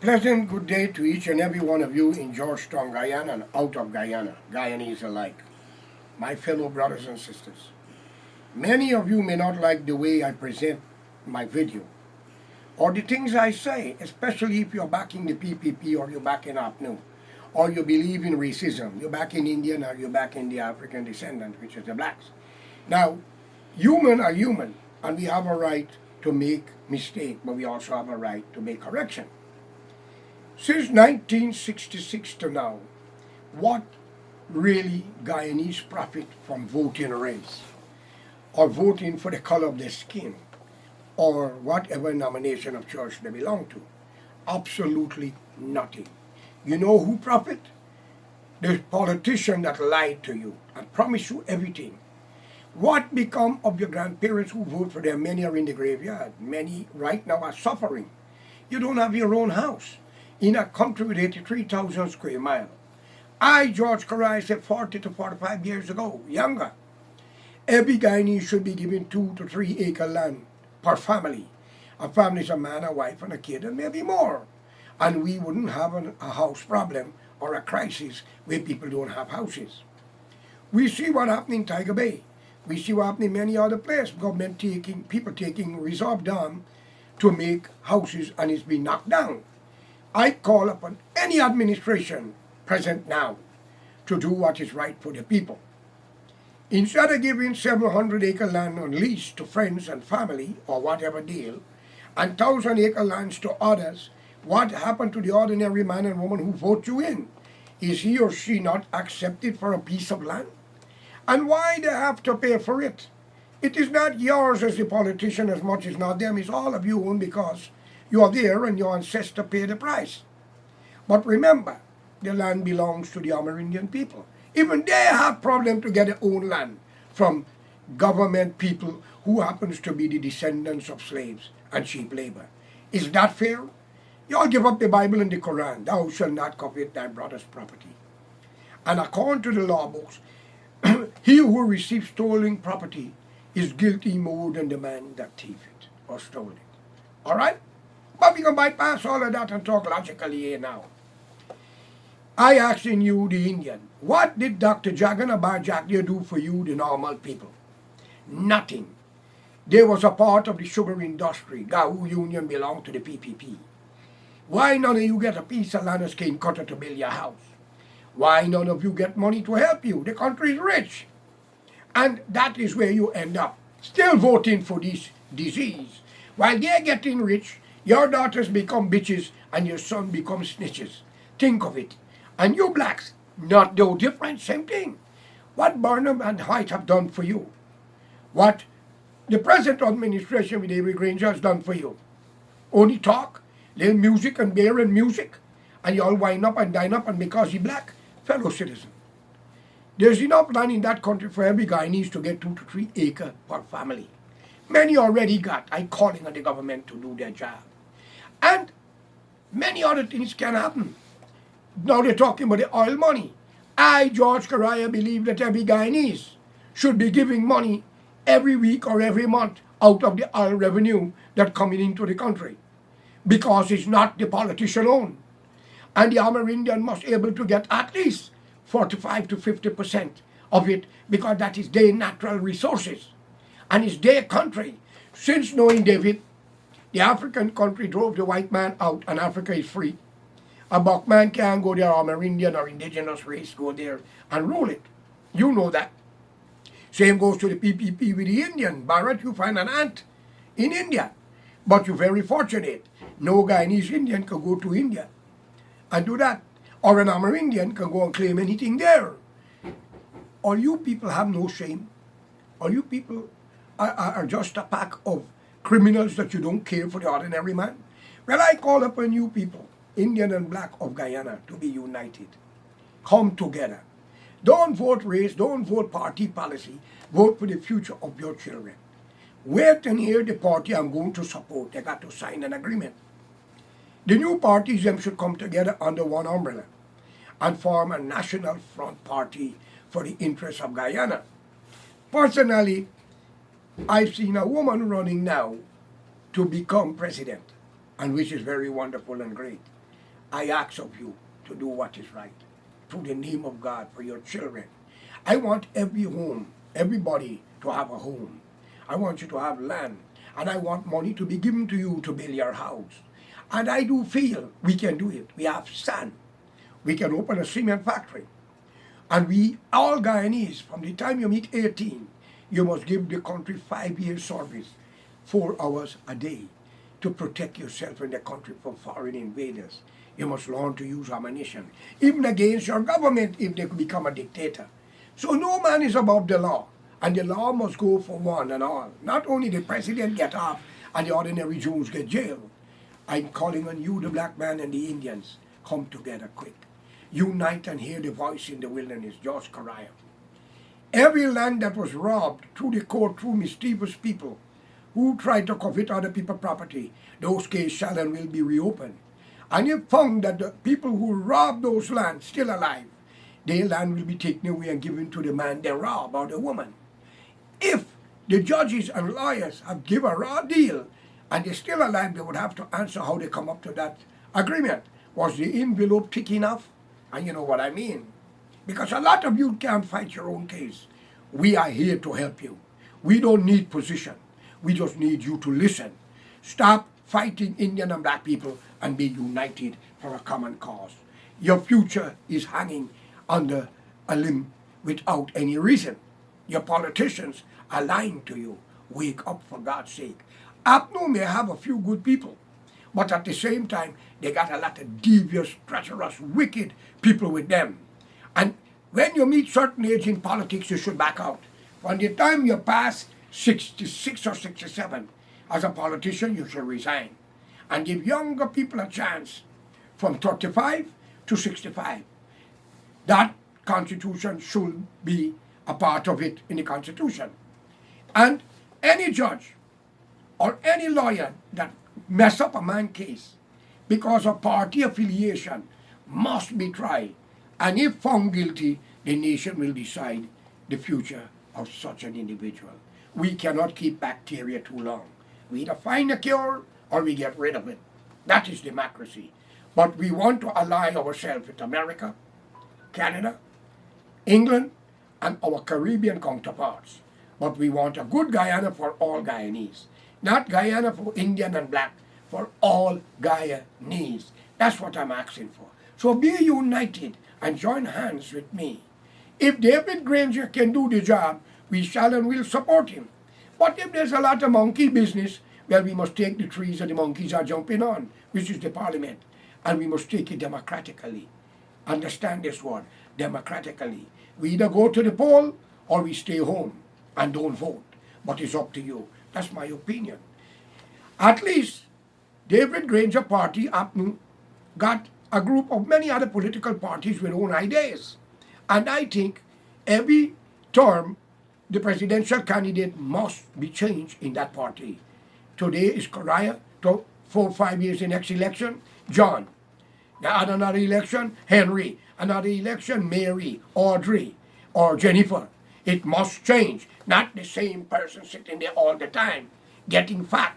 Pleasant good day to each and every one of you in Georgetown, Guyana and out of Guyana, Guyanese alike, my fellow brothers and sisters. Many of you may not like the way I present my video or the things I say, especially if you're backing the PPP or you're backing APNU or you believe in racism, you're backing Indian or you're backing the African descendant, which is the blacks. Now, human are human and we have a right to make mistake, but we also have a right to make correction. Since 1966 to now, what really Guyanese profit from voting race or voting for the color of their skin or whatever nomination of church they belong to? Absolutely nothing. You know who profit? The politician that lied to you and promised you everything. What become of your grandparents who vote for them? Many are in the graveyard. Many right now are suffering. You don't have your own house in a country with 83,000 square miles. I, George Corai, said 40 to 45 years ago, younger, every Guyanese should be given 2 to 3 acre land per family. A family is a man, a wife, and a kid, and maybe more. And we wouldn't have a house problem or a crisis where people don't have houses. We see what happened in Tiger Bay. We see what happened in many other places. Government people taking reserve dam to make houses, and it's been knocked down. I call upon any administration present now to do what is right for the people. Instead of giving 700-acre land on lease to friends and family or whatever deal, and 1,000-acre lands to others, what happened to the ordinary man and woman who vote you in? Is he or she not accepted for a piece of land? And why they have to pay for it? It is not yours as a politician as much as not them. It's all of you own because you are there and your ancestors pay the price. But remember, the land belongs to the Amerindian people. Even they have problem to get their own land from government people who happens to be the descendants of slaves and cheap labor. Is that fair? You all give up the Bible and the Quran. Thou shalt not covet thy brother's property. And according to the law books, he who receives stolen property is guilty more than the man that thief it or stole it. All right? But we can bypass all of that and talk logically here now. I asking you, the Indian, what did Dr. Jagana Bajagya do for you, the normal people? Nothing. They was a part of the sugar industry. Gahu Union belonged to the PPP. Why none of you get a piece of land cane cutter to build your house? Why none of you get money to help you? The country is rich. And that is where you end up, still voting for this disease. While they're getting rich, your daughters become bitches and your son becomes snitches. Think of it. And you blacks, not no different, same thing. What Barnum and White have done for you, what the present administration with David Granger has done for you. Only talk, little music and beer and music, and you all wind up and dine up, and because you black, fellow citizen. There's enough land in that country for every Guyanese to get 2 to 3 acres per family. Many already got. I'm calling on the government to do their job. And many other things can happen. Now they're talking about the oil money. I, George Corai, believe that every Guyanese should be giving money every week or every month out of the oil revenue that coming into the country. Because it's not the politician owned. And the Amerindian must able to get at least 45 to 50% of it because that is their natural resources. And it's their country. Since knowing David, the African country drove the white man out and Africa is free. A black man can't go there, Amerindian or indigenous race go there and rule it. You know that. Same goes to the PPP with the Indian. Bharat, you find an ant in India. But you're very fortunate. No Guyanese Indian can go to India and do that. Or an Amerindian can go and claim anything there. All you people have no shame. All you people are just a pack of criminals that you don't care for the ordinary man. Well, I call upon you people, Indian and black of Guyana, to be united. Come together. Don't vote race, don't vote party policy. Vote for the future of your children. Wait and hear the party I'm going to support. They got to sign an agreement. The new parties them should come together under one umbrella and form a national front party for the interests of Guyana. Personally, I've seen a woman running now to become president, and which is very wonderful and great. I ask of you to do what is right. Through the name of God for your children. I want every home, everybody to have a home. I want you to have land. And I want money to be given to you to build your house. And I do feel we can do it. We have sand. We can open a cement factory. And we, all Guyanese, from the time you meet 18, you must give the country 5 years service, 4 hours a day, to protect yourself in the country from foreign invaders. You must learn to use ammunition, even against your government if they become a dictator. So no man is above the law, and the law must go for one and all. Not only the president get off and the ordinary Jews get jailed. I'm calling on you, the black man and the Indians, come together quick. Unite and hear the voice in the wilderness, George Correa. Every land that was robbed through the court, through mischievous people who tried to covet other people's property, those cases shall and will be reopened. And if found that the people who robbed those lands still alive, their land will be taken away and given to the man they robbed or the woman. If the judges and lawyers have given a raw deal and they're still alive, they would have to answer how they come up to that agreement. Was the envelope thick enough? And you know what I mean. Because a lot of you can't fight your own case. We are here to help you. We don't need position. We just need you to listen. Stop fighting Indian and black people and be united for a common cause. Your future is hanging under a limb without any reason. Your politicians are lying to you. Wake up, for God's sake. APNU may have a few good people, but at the same time, they got a lot of devious, treacherous, wicked people with them. And when you meet certain age in politics, you should back out. From the time you pass 66 or 67, as a politician, you should resign. And give younger people a chance from 35 to 65. That constitution should be a part of it in the constitution. And any judge or any lawyer that mess up a man's case because of party affiliation must be tried. And if found guilty, the nation will decide the future of such an individual. We cannot keep bacteria too long. We either find a cure or we get rid of it. That is democracy. But we want to ally ourselves with America, Canada, England, and our Caribbean counterparts. But we want a good Guyana for all Guyanese. Not Guyana for Indian and black, for all Guyanese. That's what I'm asking for. So be united and join hands with me. If David Granger can do the job, we shall and will support him. But if there's a lot of monkey business, well, we must take the trees that the monkeys are jumping on, which is the parliament, and we must take it democratically. Understand this word, democratically. We either go to the poll or we stay home and don't vote. But it's up to you. That's my opinion. At least David Granger Party, APNU, got a group of many other political parties with own ideas. And I think every term the presidential candidate must be changed in that party. Today is Correa, 4 or 5 years in next election, John. Now another election, Henry. Another election, Mary, Audrey, or Jennifer. It must change. Not the same person sitting there all the time, getting fat,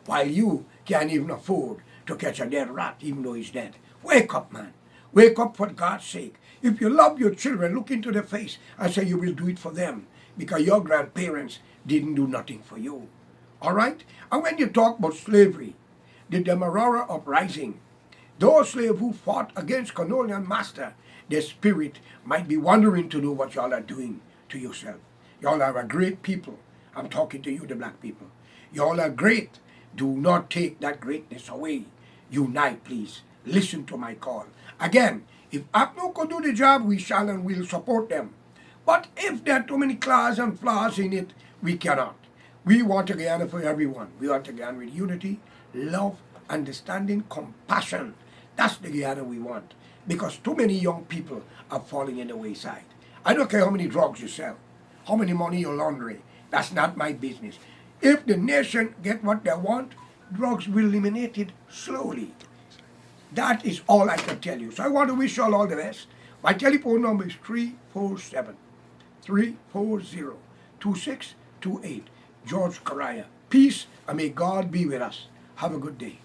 while you can't even afford to catch a dead rat, even though he's dead. Wake up, man. Wake up for God's sake. If you love your children, look into their face and say you will do it for them because your grandparents didn't do nothing for you. All right? And when you talk about slavery, the Demerara uprising, those slaves who fought against colonial master, their spirit might be wondering to know what y'all are doing to yourself. Y'all are a great people. I'm talking to you, the black people. Y'all are great. Do not take that greatness away. Unite, please. Listen to my call. Again, if APNU could do the job, we shall and will support them. But if there are too many claws and flaws in it, we cannot. We want a Guyana for everyone. We want a Guyana with unity, love, understanding, compassion. That's the Guyana we want. Because too many young people are falling in the wayside. I don't care how many drugs you sell, how many money you launder. That's not my business. If the nation get what they want, drugs will eliminate it slowly. That is all I can tell you. So I want to wish you all the best. My telephone number is 347-340-2628. George Correa. Peace and may God be with us. Have a good day.